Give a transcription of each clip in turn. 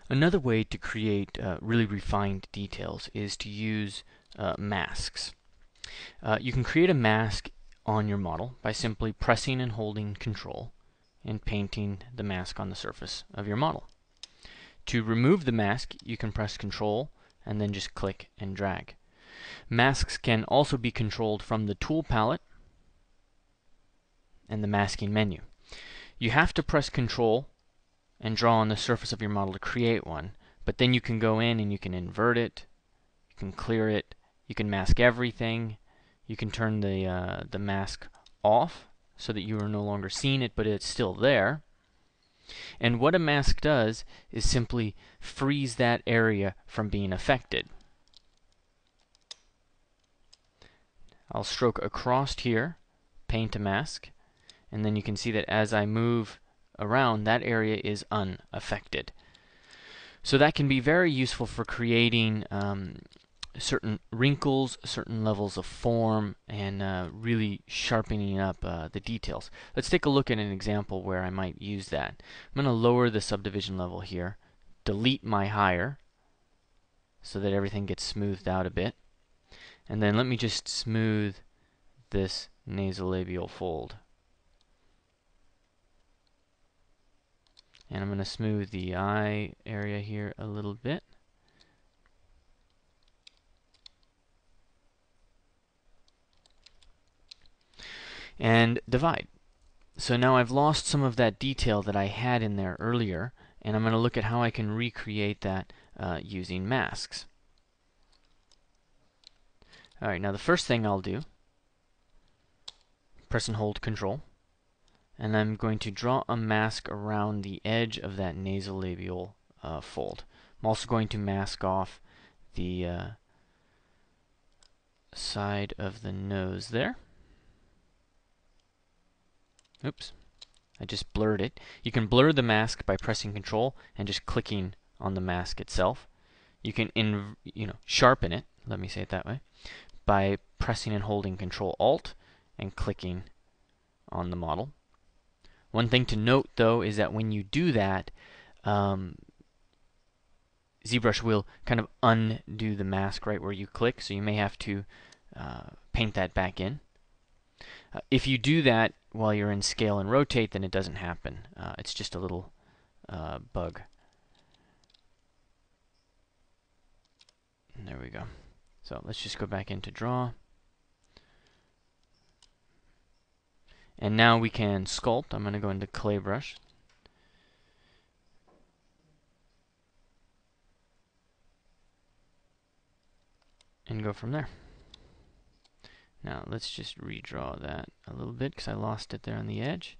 Another way to create really refined details is to use masks. You can create a mask on your model by simply pressing and holding Control and painting the mask on the surface of your model. To remove the mask, you can press Control and then just click and drag. Masks can also be controlled from the Tool palette and the masking menu. You have to press Control and draw on the surface of your model to create one, but then you can go in and you can invert it, you can clear it, you can mask everything, you can turn the mask off so that you are no longer seeing it, but it's still there. And what a mask does is simply freeze that area from being affected. I'll stroke across here, paint a mask, and then you can see that as I move around, that area is unaffected. So that can be very useful for creating certain wrinkles, certain levels of form, and really sharpening up the details. Let's take a look at an example where I might use that. I'm going to lower the subdivision level here, delete my higher, so that everything gets smoothed out a bit. And then let me just smooth this nasolabial fold. And I'm going to smooth the eye area here a little bit. And divide. So now I've lost some of that detail that I had in there earlier, and I'm going to look at how I can recreate that using masks. Alright, now the first thing I'll do, press and hold Control, and I'm going to draw a mask around the edge of that nasolabial fold. I'm also going to mask off the side of the nose there. Oops, I just blurred it. You can blur the mask by pressing Control and just clicking on the mask itself. You can sharpen it, let me say it that way, by pressing and holding Control-Alt and clicking on the model. One thing to note, though, is that when you do that, ZBrush will kind of undo the mask right where you click, so you may have to paint that back in. If you do that while you're in Scale and Rotate, then it doesn't happen. It's just a little bug. And there we go. So let's just go back into Draw. And now we can sculpt. I'm going to go into Clay Brush. And go from there. Now let's just redraw that a little bit because I lost it there on the edge.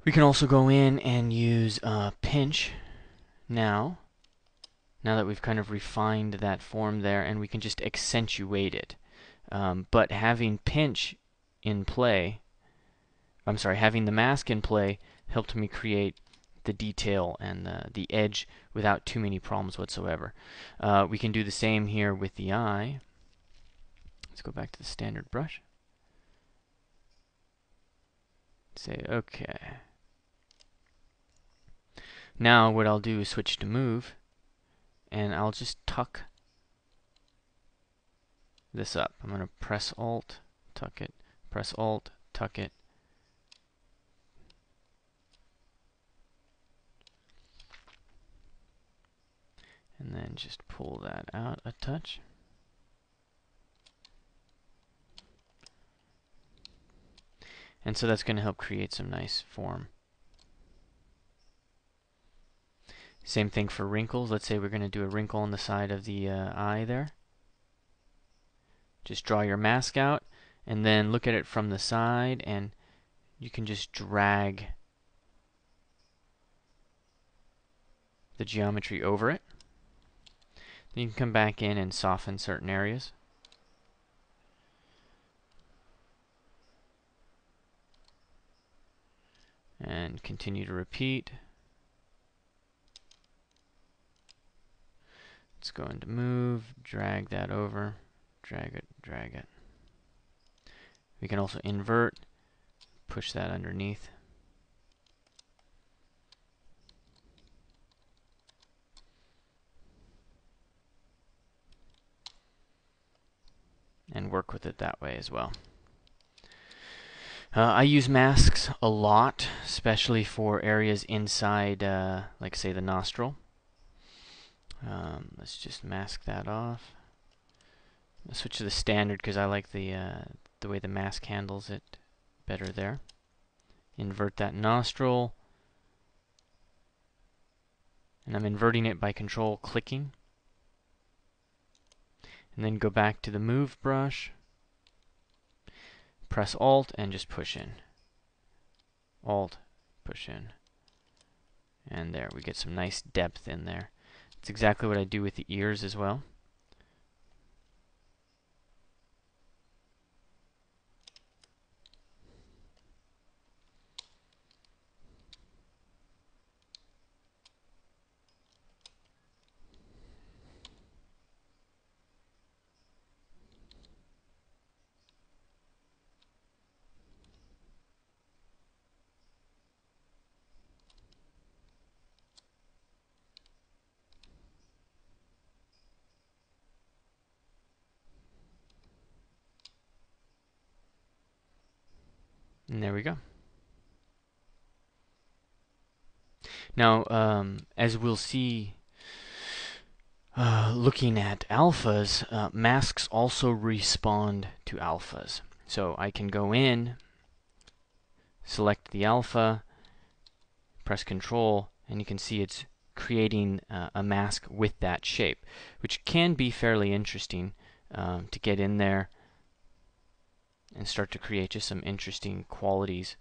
We can also go in and use pinch now that we've kind of refined that form there, and we can just accentuate it. But having pinch in play, having the mask in play helped me create the detail and the edge without too many problems whatsoever. We can do the same here with the eye. Let's go back to the standard brush. Say OK. Now what I'll do is switch to Move, and I'll just tuck this up. I'm going to press Alt, tuck it, press Alt, tuck it. And then just pull that out a touch. And so that's going to help create some nice form. Same thing for wrinkles. Let's say we're going to do a wrinkle on the side of the eye there. Just draw your mask out and then look at it from the side, and you can just drag the geometry over it. Then you can come back in and soften certain areas. And continue to repeat. Let's go into Move, drag that over, drag it, drag it. We can also invert, push that underneath. And work with it that way as well. I use masks a lot, especially for areas inside, like say the nostril. Let's just mask that off. I'll switch to the standard because I like the way the mask handles it better there. Invert that nostril. And I'm inverting it by control clicking. And then go back to the move brush. Press Alt and just push in. Alt, push in. And there, we get some nice depth in there. It's exactly what I do with the ears as well. And there we go. Now, as we'll see, looking at alphas, masks also respond to alphas. So I can go in, select the alpha, press Control, and you can see it's creating a mask with that shape, which can be fairly interesting to get in there and start to create just some interesting qualities.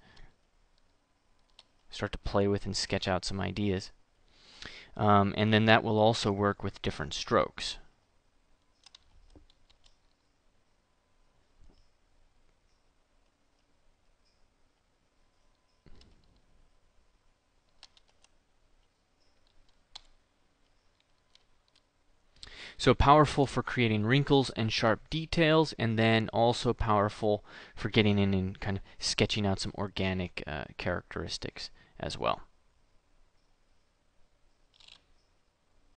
Start to play with and sketch out some ideas. And then that will also work with different strokes. So powerful for creating wrinkles and sharp details, and then also powerful for getting in and kind of sketching out some organic characteristics as well.